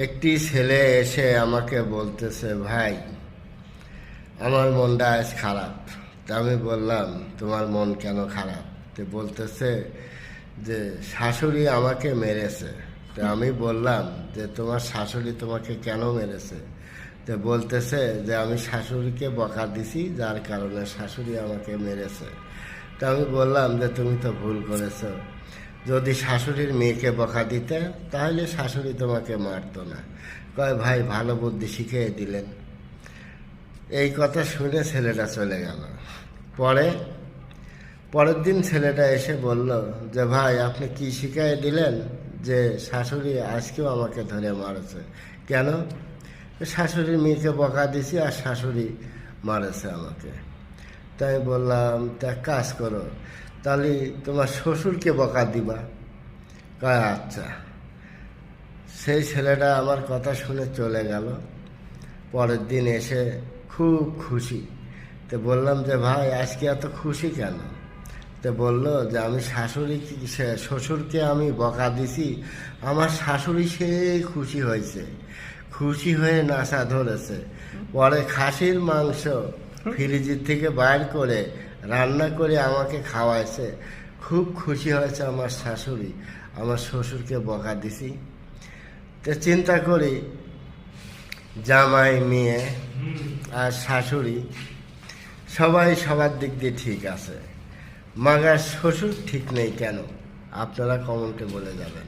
একটি ছেলে এসে আমাকে বলতেছে, ভাই আমার মনটা আজ খারাপ। তা আমি বললাম, তোমার মন কেন খারাপ? তো বলতেছে যে শাশুড়ি আমাকে মেরেছে। তো আমি বললাম যে তোমার শাশুড়ি তোমাকে কেন মেরেছে? তো বলতেছে যে আমি শাশুড়িকে বকা দিছি, যার কারণে শাশুড়ি আমাকে মেরেছে। তো আমি বললাম যে তুমি তো ভুল করেছো। যদি শাশুড়ির মেয়েকে বকা দিতে তাহলে শাশুড়ি তোমাকে মারতো না। কয় ভাই ভালো বুদ্ধি শিখিয়ে দিলেন। এই কথা শুনে ছেলেটা চলে গেল। পরের দিন ছেলেটা এসে বলল যে ভাই আপনি কি শিখিয়ে দিলেন যে শাশুড়ি আজকেও আমাকে ধরে মারছে? কেন? শাশুড়ির মেয়েকে বকা দিছি আর শাশুড়ি মারেছে আমাকে। তাই বললাম তা কাজ করো, তাহলে তোমার শ্বশুরকে বকা দিবা। কয় আচ্ছা। সেই ছেলেটা আমার কথা শুনে চলে গেল। পরের দিন এসে খুব খুশি। তো বললাম যে ভাই আজকে এত খুশি কেন? তো বললো যে আমি শ্বশুরকে আমি বকা দিছি, আমার শাশুড়ি সেই খুশি হয়েছে, খুশি হয়ে নাচা ধরেছে। পরে খাসির মাংস ফ্রিজের থেকে বাইর করে রান্না করে আমাকে খাওয়াইছে। খুব খুশি হয়েছে আমার শাশুড়ি, আমার শ্বশুরকে বকা দিছি। তো চিন্তা করি, জামাই মেয়ে আর শাশুড়ি সবাই সবার দিক দিয়ে ঠিক আছে, মাগার শ্বশুর ঠিক নেই কেন? আপনারা কমেন্টে বলে যাবেন।